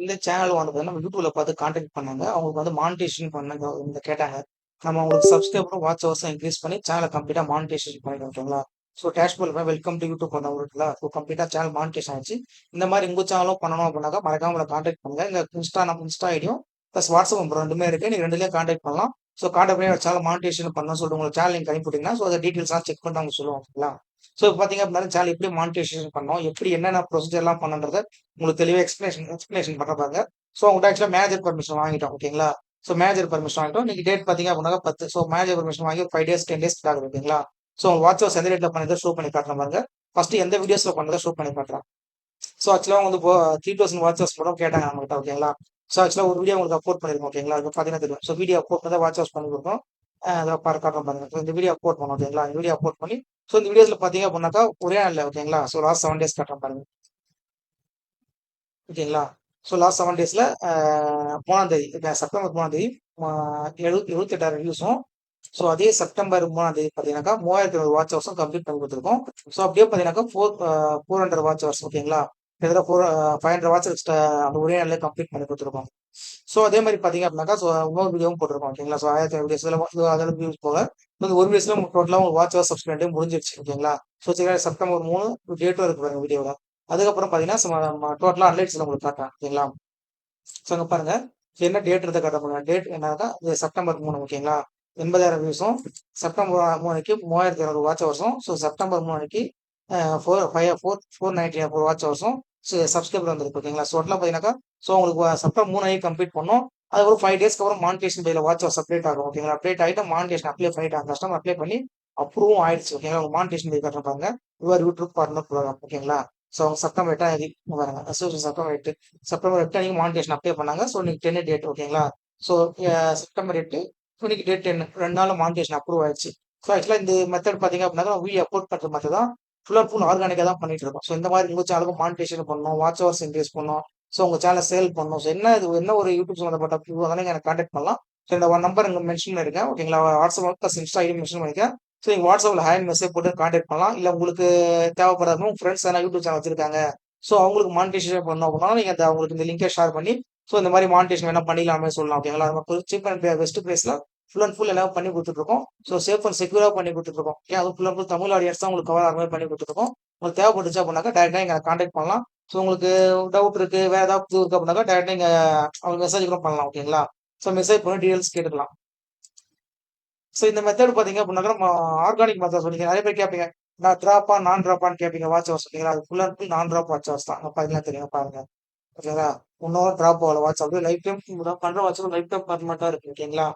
இந்த சேனல் வந்து பார்த்தீங்கன்னா, நம்ம யூடியூப்ல பார்த்து கான்டாக்ட் பண்ணாங்க. அவங்களுக்கு வந்து மானிட்டைசேஷன் பண்ண கேட்டாங்க. நம்ம அவங்களுக்கு சப்ஸ்கிரைபரும், வாட்ச் ஹவர்ஸும் இன்கிரீஸ் பண்ணி சேனல கம்ப்ளீட்டா மானிட்டைசேஷன் பண்ணிட்டோம். ஓகேங்களா? ஸோ டேஷ்போர்ட்ல வெல்கம் டூ யூடியூப் பண்ண இருக்குல்ல. ஸோ கம்ப்ளீட்டா சேனல் மானிட்டைசேஷன் ஆயிருச்சு. இந்த மாரி உங்க சேனலும் பண்ணணும் அப்படின்னாக்கா, மறக்காம நம்மள கான்டாக்ட் பண்ணுங்க. எங்க நம்ம இன்ஸ்டா ஐடியும் பிளஸ் வாட்ஸ்அப் நம்பர் 2மே இருக்கு. நீங்க 2லயும் கான்டாக்ட் பண்ணலாம். ஸோ கான்டாக்ட் பண்ணி சேனல் மானிட்டைசேஷன் பண்ணணும்னு சொல்லிட்டு உங்க சேனல் லிங்க் அனுப்பிவிட்டீங்கன்னா, ஸோ அத டீட்டெயில்ஸ்லாம் செக் பண்ணிட்டு அவங்க சொல்லுவாங்க. ஓகேங்களா? ஸோ இப்ப பார்த்தீங்க அப்படின்னா, சேனல் எப்படி மானிட்டைசேஷன் பண்ணணும், எப்படி என்னென்ன ப்ரொசீஜர்லாம் பண்ணணுன்றத உங்களுக்கு தெளிவா எக்ஸ்பிளனேஷன் பண்றேன் பாருங்க. ஸோ உங்கள்ட்ட ஆக்சுவலா மேனேஜர் பர்மிஷன் வாங்கிட்டோம். ஓகேங்களா? ஸோ மேனேஜர் பர்மிஷன் வாங்கிட்டோம். இன்னைக்கு டேட் பார்த்தீங்க அப்படின்னாக்கா 10. ஸோ மேனேஜர் பர்மிஷன் வாங்கி ஒரு 5 டேஸ், 10 டேஸ் ஆகுது. ஓகேங்களா? ஸோ உங்க வாட்ச் ஹவர்ஸ் எந்த டேட்ல பண்ணத ஷோ பண்ணி காட்டுறேன் பாருங்க. ஃபர்ஸ்ட் எந்த வீடியோஸ்ல பண்ணத ஷோ பண்ணி காட்டுறேன். ஸோ ஆக்சுவலா வந்து இப்போ 3000 வாட்ச் ஹவர்ஸ் மட்டும் கேட்டாங்க நம்மகிட்ட. ஓகேங்களா? ஸோ ஆக்சுவலா ஒரு வீடியோ உங்களுக்கு அப்லோட் பண்ணிருக்கோம். ஓகேங்களா? அது பார்த்தீங்கன்னா தெரியும். ஸோ வீடியோ அப்லோட் பண்ணி வாட்ச் ஹவர்ஸ் பண்ணி கொடுத்தோம். அத காட்டுறேன் பாருங்க. ஸோ இந்த வீடியோ அப்லோட் பண்ணோம். ஓகேங்களா? இந்த வீடியோ அப்லோட் பண்ணி ஸோ இந்த வீடியோஸ்ல பார்த்தீங்க அப்படின்னாக்கா ஒரே நாள்ல. ஓகேங்களா? ஸோ லாஸ்ட் 7 டேஸ் காட்டுறேன் பாருங்க. ஓகேங்களா? ஸோ லாஸ்ட் 7 டேஸ்ல 3ஆம் தேதி செப்டம்பர் 3ஆம் தேதி 78,000 வியூஸும், ஸோ அதே செப்டம்பர் 3ஆம் தேதி பார்த்தீங்கன்னாக்கா 3,200 வாட்ச் ஹவர்ஸும் கம்ப்ளீட் பண்ணி கொடுத்துருக்கோம். ஸோ அப்படியே பார்த்தீங்கன்னாக்கா 400 வாட்ச் ஹவர்ஸ். ஓகேங்களா? கிட்டத்தட்ட 500 வாட்ச் எக்ஸ்ட்ரா அந்த ஒரே நாள்ல கம்ப்ளீட் பண்ணி கொடுத்துருக்கோம். ஸோ அதே மாதிரி பார்த்தீங்க அப்படின்னாக்கா ஸோ இன்னொரு வீடியோவும் போட்டிருக்கோம். ஓகேங்களா? ஸோ 1500 வீடியோஸ்ல அதில் வியூஸ் போக இந்த ஒரு வீடியோஸ்ல டோட்டலாக உங்களுக்கு வாட்ச் ஹவர்ஸ் சப்ஸ்கிரைப் முடிஞ்சிருச்சு. ஓகேங்களா? ஸோ சரி செப்டம்பர் 3 டேட்டும் இருக்கு பாருங்க வீடியோவில். அதுக்கப்புறம் பார்த்தீங்கன்னா டோட்டலா அனலைட்ஸ்ல உங்களுக்கு காட்டுறேன். ஓகேங்களா? ஸோ அங்க பாருங்க. ஸோ என்ன டேட்ன்றத காட்ட போறேன். டேட் என்னன்னா இது செப்டம்பர் 3. ஓகேங்களா? 80,000 வியூஸும், செப்டம்பர் 3 அன்னைக்கு 3,200 வாட்ச் ஹவர்ஸும், ஸோ செப்டம்பர் 3 அன்னைக்கு 494 வாட்ச் ஹவர்ஸும் சப்ஸ்கிரைபர் வந்திருக்கு. ஓகேங்களா? ஸோ டோட்டலா பார்த்தீங்கன்னாக்கா ஸோ உங்களுக்கு செப்டம்பர் 3 அன்னைக்கு கம்ப்ளீட் பண்ணோம். அதுக்கப்புறம் 5 டேஸ்க்கு அப்புறம் மானிட்டைசேஷன் பேல வாட்ச் ஹவர்ஸ் அப்டேட் ஆகும். ஓகேங்களா? அப்டேட் ஆயிட்டு மானிட்டைசேஷன் அப்ளை பண்ணிட்டாங்க. கஸ்டமர் அப்ளை பண்ணி அப்ரூவும் ஆயிடுச்சு. ஓகேங்களா? உங்க மானிட்டைசேஷன் பேர் காட்டுறேன் பாருங்க. Your YouTube partner programme. ஓகேங்களா? ஸோ அவங்க செப்டம்பர் 8ஆம் தேதி பாருங்க. செப்டம்பர் 8 செப்டம்பர் 8 அன்னைக்கு மானிட்டைசேஷன் அப்ளை பண்ணாங்க. ஸோ இன்னைக்கு 10 டேட். ஓகேங்களா? ஸோ செப்டம்பர் 8 இன்னைக்கு டேட் 10 2 நாள்ல மானிட்டைசேஷன் அப்ரூவ் ஆயிடுச்சு. ஸோ ஆக்சுவலா இந்த மெத்தட் பார்த்தீங்க அப்படின்னா வீடியோ அப்லோட் பண்ற மெத்தட் தான் ஃபுல் அண்ட் ஃபுல் ஆர்கானிக்கா தான் பண்ணிட்டு இருக்கோம். ஸோ இந்த மாதிரி உங்க சேனலுக்கும் மானிட்டைசேஷன் பண்ணணும், வாட்ச் ஹவர்ஸ் இன்க்ரீஸ் பண்ணணும். ஸோ உங்க சேனல் சேல் பண்ணணும். ஸோ என்ன ஒரு யூடியூப் சம்மந்தப்பட்ட வியூ வந்தாலும் எனக்கு கான்டாக்ட் பண்ணலாம். ஸோ இந்த நம்பர் இங்க மென்ஷன் பண்ணிருக்கேன். ஓகேங்களா? WhatsApp plus Insta ID mention பண்ணிருக்கேன். ஸோ நீங்க வாட்ஸ்அப்ல ஹேண்ட் மெசேஜ் போட்டு கான்டாக்ட் பண்ணலாம். இல்ல உங்களுக்கு தேவைப்படுறவங்க உங்க ஃப்ரெண்ட்ஸ் எதனா யூடியூப் சேனல் வச்சிருக்காங்க. ஸோ அவங்களுக்கு மானிட்டைசேஷன் பண்ணணும் அப்படின்னா நீங்க அவங்களுக்கு இந்த லிங்கை ஷேர் பண்ணி ஸோ இந்த மாதிரி மானிட்டேஷன் வேணா பண்ணிக்கலாமே சொல்லலாம். ஓகேங்களா? நம்ம சீப் அண்ட் பெஸ்ட் பிரைஸ்ல ஃபுல் அண்ட் ஃபுல் எல்லாம் பண்ணி கொடுத்துட்டு இருக்கோம். ஸோ சேஃப் அண்ட் செக்யூரா பண்ணி கொடுத்துட்டு இருக்கோம். ஏன் அது full and full Tamil audience தான் உங்களுக்கு கவர் ஆகிற மாதிரி பண்ணி கொடுத்துருக்கோம். உங்களுக்கு தேவைப்பட்டுச்சு அப்படின்னாக்கா டேரக்டா எங்களை கான்டாக்ட் பண்ணலாம். ஸோ உங்களுக்கு டவுட் இருக்கு வேற ஏதாவது புது இருக்கு அப்படின்னாக்கா டேரக்டா நீங்க அவங்க மெசேஜ் கூட பண்ணலாம். ஓகேங்களா? ஸோ மெசேஜ் பண்ணி டீடைல்ஸ் கேட்டுக்கலாம். ஸோ இந்த மெத்தட் பார்த்தீங்க அப்படின்னாக்கா நம்ம ஆர்கானிக் மெத்தட் சொன்னீங்க. நிறைய பேர் கேட்பீங்க. நான் டிராப்பா நான் டிராப்பான்னு கேட்பீங்க வாட்ச் ஹவர்ஸ். ஓகேங்களா? அது ஃபுல் அண்ட் ஃபுல் நான் டிராப் வாட்ச் ஹவர்ஸ் தான். பார்த்தீங்கன்னா தெரியும் பாருங்க. ஓகேங்களா? இன்னொரு டிராப் ஆகல வாட்ச் அப்படியே லைஃப் டைம் பண்ற வாட்ச் லைஃப் டைம் பர்மனெண்டா இருக்கு. ஓகேங்களா?